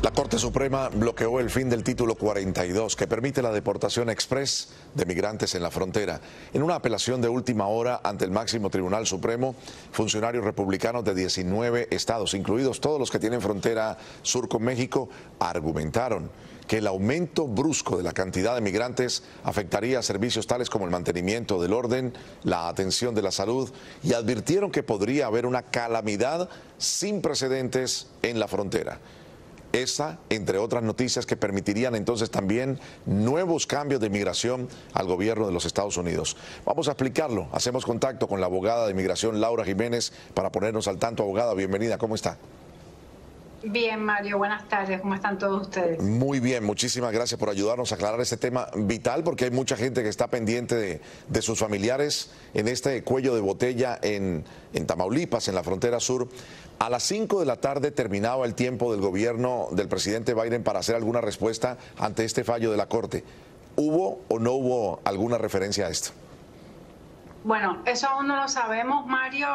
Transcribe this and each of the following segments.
La Corte Suprema bloqueó el fin del título 42, que permite la deportación express de migrantes en la frontera. En una apelación de última hora ante el máximo Tribunal Supremo, funcionarios republicanos de 19 estados, incluidos todos los que tienen frontera sur con México, argumentaron que el aumento brusco de la cantidad de migrantes afectaría a servicios tales como el mantenimiento del orden, la atención de la salud, y advirtieron que podría haber una calamidad sin precedentes en la frontera. Esa, entre otras noticias que permitirían entonces también nuevos cambios de inmigración al gobierno de los Estados Unidos. Vamos a explicarlo. Hacemos contacto con la abogada de inmigración Laura Jiménez para ponernos al tanto. Abogada, bienvenida. ¿Cómo está? Bien, Mario, buenas tardes. ¿Cómo están todos ustedes? Muy bien, muchísimas gracias por ayudarnos a aclarar este tema vital, porque hay mucha gente que está pendiente de sus familiares en este cuello de botella en Tamaulipas, en la frontera sur. A las 5 de la tarde terminaba el tiempo del gobierno del presidente Biden para hacer alguna respuesta ante este fallo de la Corte. ¿Hubo o no hubo alguna referencia a esto? Bueno, eso aún no lo sabemos, Mario,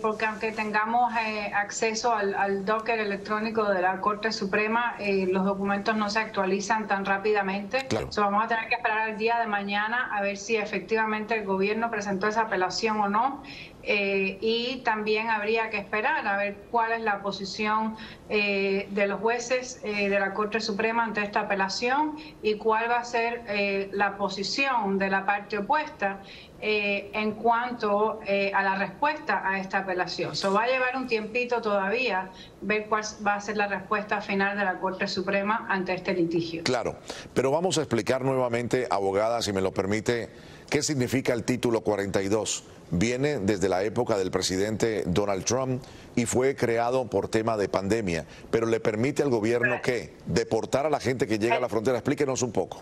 porque aunque tengamos acceso al docker electrónico de la Corte Suprema, los documentos no se actualizan tan rápidamente. Claro. Vamos a tener que esperar al día de mañana a ver si efectivamente el gobierno presentó esa apelación o no. Y también habría que esperar a ver cuál es la posición de los jueces de la Corte Suprema ante esta apelación y cuál va a ser la posición de la parte opuesta en cuanto a la respuesta a esta apelación. Va a llevar un tiempito todavía ver cuál va a ser la respuesta final de la Corte Suprema ante este litigio. Claro, pero vamos a explicar nuevamente, abogada, si me lo permite, qué significa el título 42. Viene desde la época del presidente Donald Trump y fue creado por tema de pandemia, pero le permite al gobierno ¿qué? Deportar a la gente que llega a la frontera. Explíquenos un poco.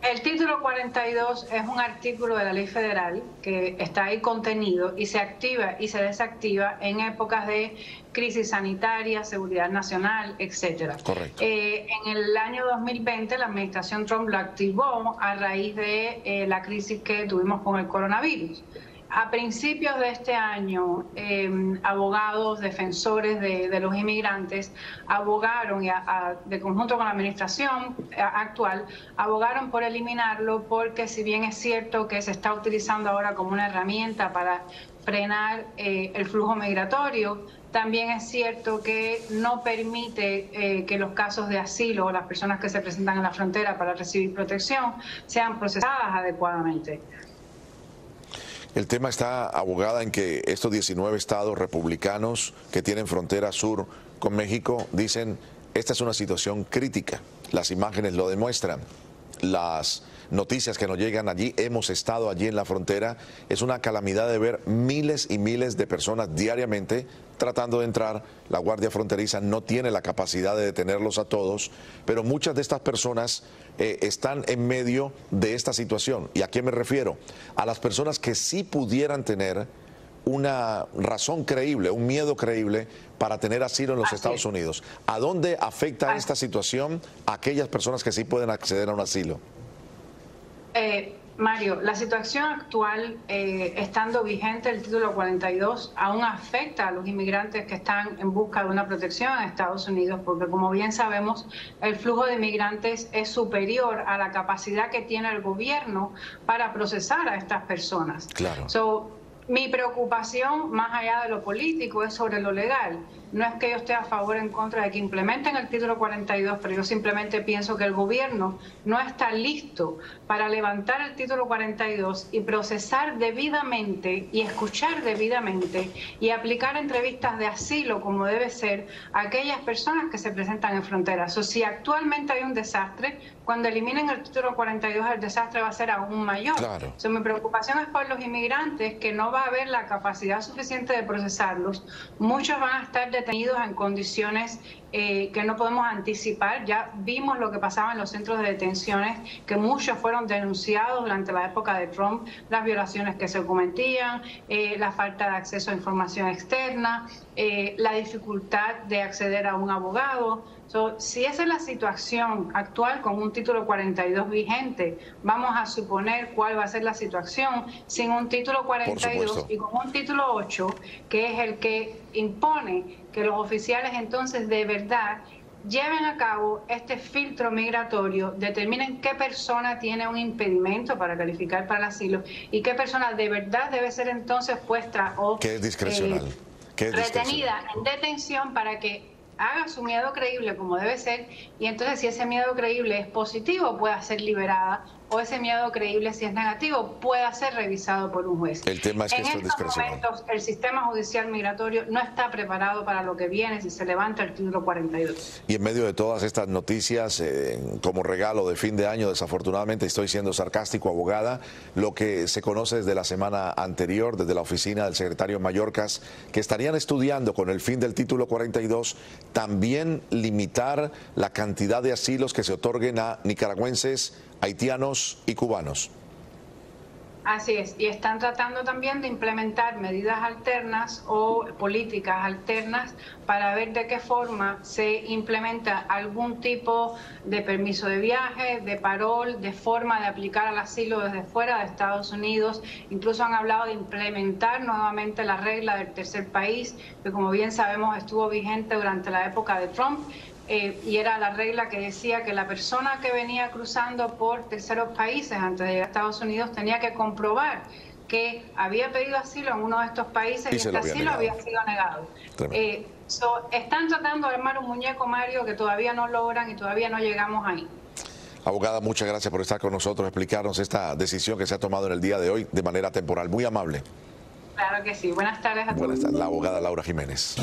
El título 42 es un artículo de la ley federal que está ahí contenido y se activa y se desactiva en épocas de crisis sanitaria, seguridad nacional, etcétera. Correcto. En el año 2020 la administración Trump lo activó a raíz de la crisis que tuvimos con el coronavirus. A principios de este año, abogados, defensores de los inmigrantes abogaron, de conjunto con la administración actual, abogaron por eliminarlo porque si bien es cierto que se está utilizando ahora como una herramienta para frenar el flujo migratorio, también es cierto que no permite que los casos de asilo o las personas que se presentan en la frontera para recibir protección sean procesadas adecuadamente. El tema está, abogada, en que estos 19 estados republicanos que tienen frontera sur con México dicen esta es una situación crítica. Las imágenes lo demuestran. Las noticias que nos llegan allí, hemos estado allí en la frontera, es una calamidad de ver miles y miles de personas diariamente tratando de entrar. La Guardia Fronteriza no tiene la capacidad de detenerlos a todos, pero muchas de estas personas están en medio de esta situación. ¿Y a qué me refiero? A las personas que sí pudieran tener una razón creíble, un miedo creíble para tener asilo en los Estados Unidos. ¿A dónde afecta esta situación a aquellas personas que sí pueden acceder a un asilo? Mario, la situación actual, estando vigente el título 42, aún afecta a los inmigrantes que están en busca de una protección en Estados Unidos, porque como bien sabemos, el flujo de inmigrantes es superior a la capacidad que tiene el gobierno para procesar a estas personas. Claro. Mi preocupación, más allá de lo político, es sobre lo legal. No es que yo esté a favor o en contra de que implementen el título 42, pero yo simplemente pienso que el gobierno no está listo para levantar el título 42 y procesar debidamente y escuchar debidamente y aplicar entrevistas de asilo como debe ser a aquellas personas que se presentan en fronteras. Si actualmente hay un desastre, cuando eliminen el título 42 el desastre va a ser aún mayor. Claro. Mi preocupación es por los inmigrantes, que no va a haber la capacidad suficiente de procesarlos. Muchos van a estar detenidos en condiciones que no podemos anticipar. Ya vimos lo que pasaba en los centros de detenciones, que muchos fueron denunciados durante la época de Trump, las violaciones que se cometían, la falta de acceso a información externa, la dificultad de acceder a un abogado. Si esa es la situación actual con un título 42 vigente, vamos a suponer cuál va a ser la situación sin un título 42 y con un título 8, que es el que impone que los oficiales entonces de verdad lleven a cabo este filtro migratorio, determinen qué persona tiene un impedimento para calificar para el asilo y qué persona de verdad debe ser entonces puesta o ¿Qué es discrecional? retenida en detención para que haga su miedo creíble como debe ser, y entonces si ese miedo creíble es positivo pueda ser liberada, o ese miedo creíble si es negativo pueda ser revisado por un juez. El tema es que esto es discrecional. En estos momentos el sistema judicial migratorio no está preparado para lo que viene si se levanta el título 42. Y en medio de todas estas noticias, como regalo de fin de año, desafortunadamente estoy siendo sarcástico, abogada, lo que se conoce desde la semana anterior, desde la oficina del secretario Mayorkas, que estarían estudiando con el fin del título 42 también limitar la cantidad de asilos que se otorguen a nicaragüenses, haitianos y cubanos. Así es, y están tratando también de implementar medidas alternas o políticas alternas para ver de qué forma se implementa algún tipo de permiso de viaje, de parol, de forma de aplicar al asilo desde fuera de Estados Unidos. Incluso han hablado de implementar nuevamente la regla del tercer país, que como bien sabemos estuvo vigente durante la época de Trump. Y era la regla que decía que la persona que venía cruzando por terceros países antes de llegar a Estados Unidos tenía que comprobar que había pedido asilo en uno de estos países y este asilo había sido negado. Están tratando de armar un muñeco, Mario, que todavía no logran y todavía no llegamos ahí. Abogada, muchas gracias por estar con nosotros, explicarnos esta decisión que se ha tomado en el día de hoy de manera temporal. Muy amable. Claro que sí. Buenas tardes a todos. Buenas tardes. La abogada Laura Jiménez.